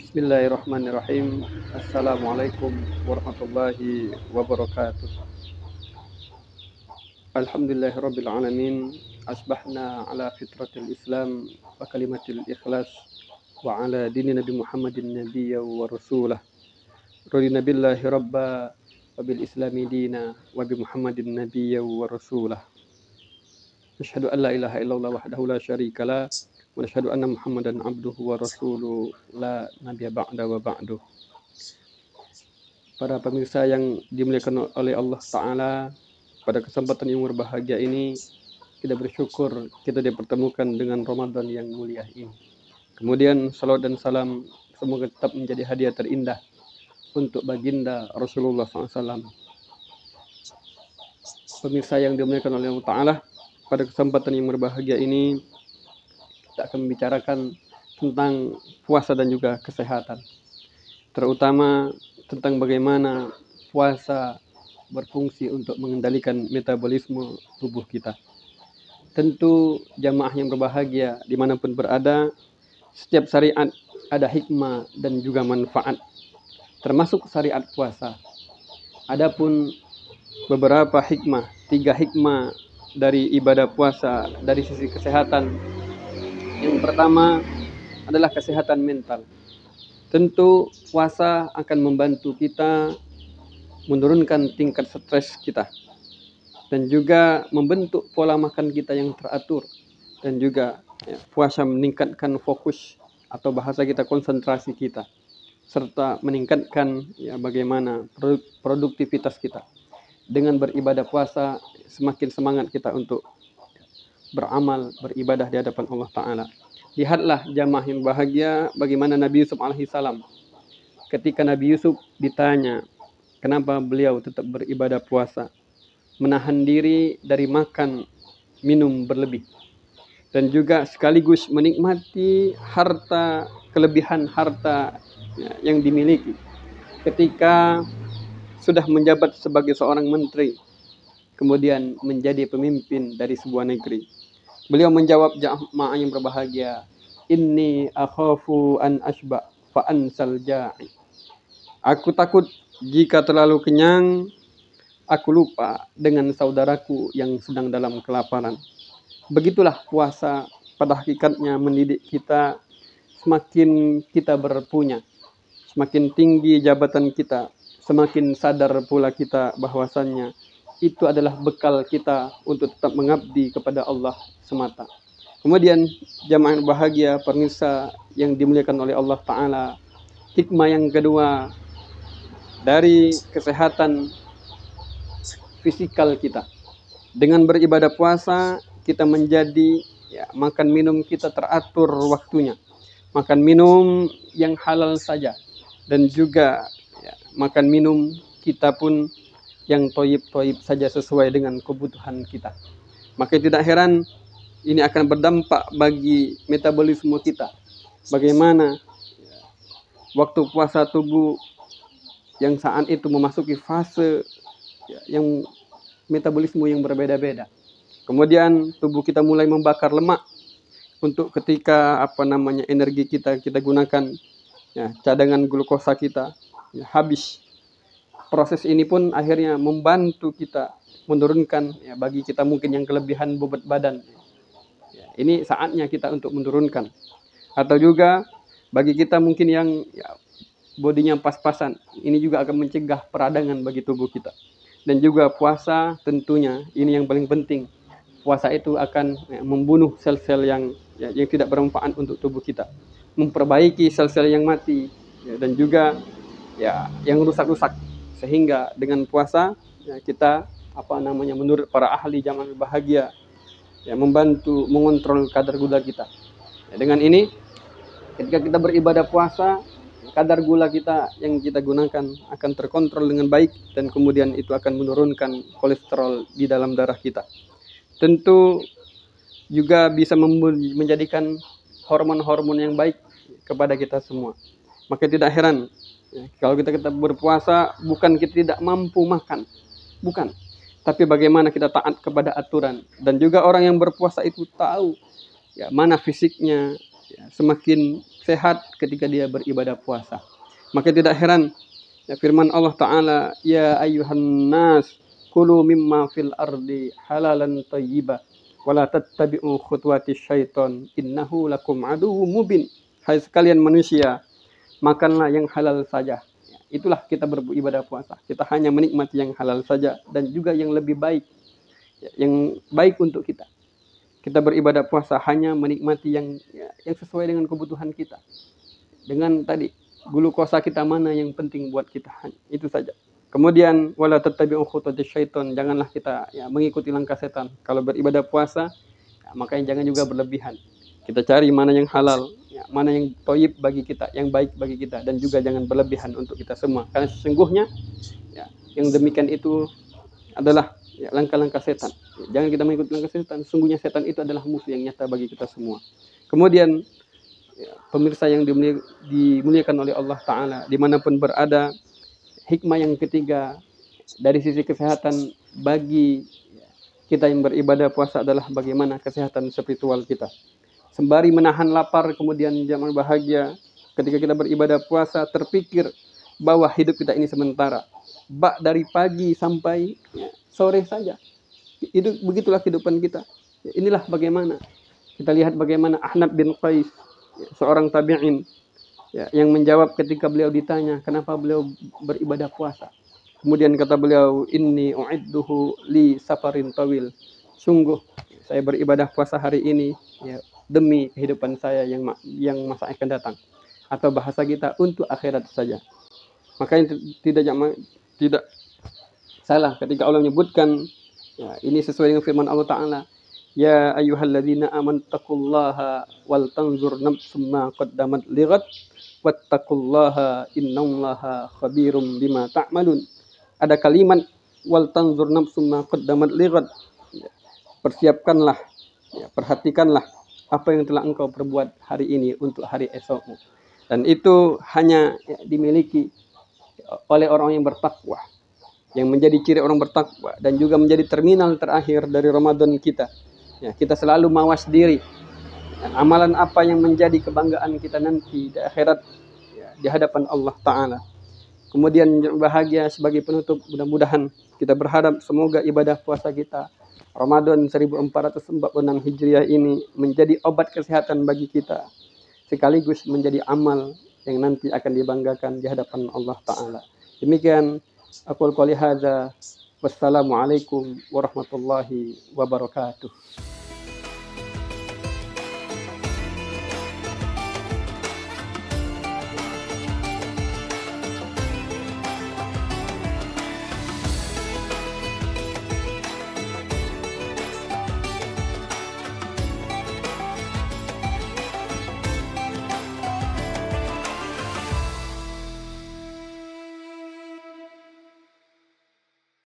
Bismillahirrahmanirrahim. Assalamualaikum warahmatullahi wabarakatuh. Alhamdulillahirabbil alamin. Asbahna ala fitratil Islam wa kalimatil ikhlas wa ala dini Nabi Muhammadin nabiyya wa rasulah. Radina billahi rabba wa bil islami dina wa bi Muhammadin nabiyya wa rasulah. Asyhadu an la ilaha illallah wahdahu la syarikalah wa asyhadu anna Muhammadan abduhu wa rasuluh la nabiyya ba'da wa ba'du. Para pemirsa yang dimuliakan oleh Allah Ta'ala, pada kesempatan yang berbahagia ini kita bersyukur kita dipertemukan dengan Ramadan yang mulia ini. Kemudian salawat dan salam semoga tetap menjadi hadiah terindah untuk baginda Rasulullah SAW. Pemirsa yang dimuliakan oleh Allah Ta'ala, pada kesempatan yang berbahagia ini kita akan membicarakan tentang puasa dan juga kesehatan, terutama tentang bagaimana puasa berfungsi untuk mengendalikan metabolisme tubuh kita. Tentu jamaah yang berbahagia dimanapun berada, setiap syariat ada hikmah dan juga manfaat, termasuk syariat puasa. Adapun beberapa hikmah, 3 hikmah dari ibadah puasa dari sisi kesehatan. Yang pertama adalah kesehatan mental. Tentu puasa akan membantu kita menurunkan tingkat stres kita dan juga membentuk pola makan kita yang teratur, dan juga puasa meningkatkan fokus atau bahasa kita konsentrasi kita, serta meningkatkan bagaimana produktivitas kita. Dengan beribadah puasa semakin semangat kita untuk beramal, beribadah di hadapan Allah Ta'ala. Lihatlah jamaah yang bahagia bagaimana Nabi Yusuf alaihissalam. Ketika Nabi Yusuf ditanya kenapa beliau tetap beribadah puasa, menahan diri dari makan, minum berlebih, dan juga sekaligus menikmati harta, kelebihan harta yang dimiliki ketika sudah menjabat sebagai seorang menteri, kemudian menjadi pemimpin dari sebuah negeri. Beliau menjawab jamaah yang berbahagia, inni akhafu an asba fa ansal ja'i. Aku takut jika terlalu kenyang, aku lupa dengan saudaraku yang sedang dalam kelaparan. Begitulah puasa pada hakikatnya mendidik kita. Semakin kita berpunya, semakin tinggi jabatan kita, semakin sadar pula kita bahwasannya itu adalah bekal kita untuk tetap mengabdi kepada Allah semata. Kemudian jamaah yang bahagia, pemirsa yang dimuliakan oleh Allah Ta'ala, hikmah yang kedua dari kesehatan fisikal kita. Dengan beribadah puasa kita menjadi makan minum kita teratur waktunya, makan minum yang halal saja, dan juga makan minum kita pun yang toyib-toyib saja sesuai dengan kebutuhan kita. Maka tidak heran ini akan berdampak bagi metabolisme kita. Bagaimana waktu puasa tubuh yang saat itu memasuki fase yang metabolisme yang berbeda-beda. Kemudian tubuh kita mulai membakar lemak untuk ketika energi kita gunakan, cadangan glukosa kita habis. Proses ini pun akhirnya membantu kita menurunkan, bagi kita mungkin yang kelebihan bobot badan, ini saatnya kita untuk menurunkan. Atau juga bagi kita mungkin yang bodinya pas-pasan, ini juga akan mencegah peradangan bagi tubuh kita. Dan juga puasa tentunya ini yang paling penting. Puasa itu akan membunuh sel-sel yang tidak bermanfaat untuk tubuh kita, memperbaiki sel-sel yang mati, dan juga yang rusak-rusak. Sehingga dengan puasa kita menurut para ahli jamaah bahagia membantu mengontrol kadar gula kita. Dengan ini ketika kita beribadah puasa, kadar gula kita yang kita gunakan akan terkontrol dengan baik, dan kemudian itu akan menurunkan kolesterol di dalam darah kita. Tentu juga bisa menjadikan hormon-hormon yang baik kepada kita semua. Maka tidak heran kalau kita berpuasa, bukan kita tidak mampu makan, bukan, tapi bagaimana kita taat kepada aturan. Dan juga orang yang berpuasa itu tahu mana fisiknya, semakin sehat ketika dia beribadah puasa. Maka tidak heran ya, firman Allah Ta'ala, ya ayyuhan nas kulu mimma fil ardi halalan thayyiba wala tattabi'u khutuwati syaiton innahu lakum aduwwum mubin. Hai sekalian manusia, makanlah yang halal saja. Itulah kita beribadah puasa. Kita hanya menikmati yang halal saja dan juga yang lebih baik, yang baik untuk kita. Kita beribadah puasa hanya menikmati yang sesuai dengan kebutuhan kita. Dengan tadi glukosa kita mana yang penting buat kita, itu saja. Kemudian wala tattabi'u khutuwati syaiton, janganlah kita mengikuti langkah setan. Kalau beribadah puasa, makanya jangan juga berlebihan. Kita cari mana yang halal, mana yang thayyib bagi kita, yang baik bagi kita, dan juga jangan berlebihan untuk kita semua. Karena sesungguhnya yang demikian itu adalah langkah-langkah setan. Jangan kita mengikuti langkah setan. Sungguhnya setan itu adalah musuh yang nyata bagi kita semua. Kemudian pemirsa yang dimuliakan oleh Allah Ta'ala, dimanapun berada, hikmah yang ketiga dari sisi kesehatan bagi kita yang beribadah puasa adalah bagaimana kesehatan spiritual kita. Sembari menahan lapar, kemudian jamaah bahagia, ketika kita beribadah puasa, terpikir bahwa hidup kita ini sementara. Dari pagi sampai sore saja. Begitulah kehidupan kita. Inilah bagaimana. Kita lihat bagaimana Ahnaf bin Qais, seorang tabi'in, yang menjawab ketika beliau ditanya, kenapa beliau beribadah puasa. Kemudian kata beliau, inni u'idduhu li safarin tawil. Sungguh, saya beribadah puasa hari ini demi kehidupan saya yang masa akan datang. Atau bahasa kita, untuk akhirat saja. Makanya tidak salah ketika Allah menyebutkan, ini sesuai dengan firman Allah Ta'ala, ya ayyuhalladzina amanu taqullaha wal tanzur nafsum ma qaddamat lighad wattaqullaha innallaha khabirum bima ta'malun. Ada kalimat wal tanzur nafsum ma qaddamat lighad. Persiapkanlah, perhatikanlah apa yang telah engkau perbuat hari ini untuk hari esokmu. Dan itu hanya dimiliki oleh orang yang bertakwa, yang menjadi ciri orang bertakwa dan juga menjadi terminal terakhir dari Ramadan kita. Kita selalu mawas diri. Dan amalan apa yang menjadi kebanggaan kita nanti di akhirat, di hadapan Allah Ta'ala. Kemudian bahagia sebagai penutup, mudah-mudahan kita berharap semoga ibadah puasa kita Ramadan 1446 Hijriah ini menjadi obat kesehatan bagi kita, sekaligus menjadi amal yang nanti akan dibanggakan di hadapan Allah Ta'ala. Demikian aqul qouli hadza, wassalamualaikum warahmatullahi wabarakatuh.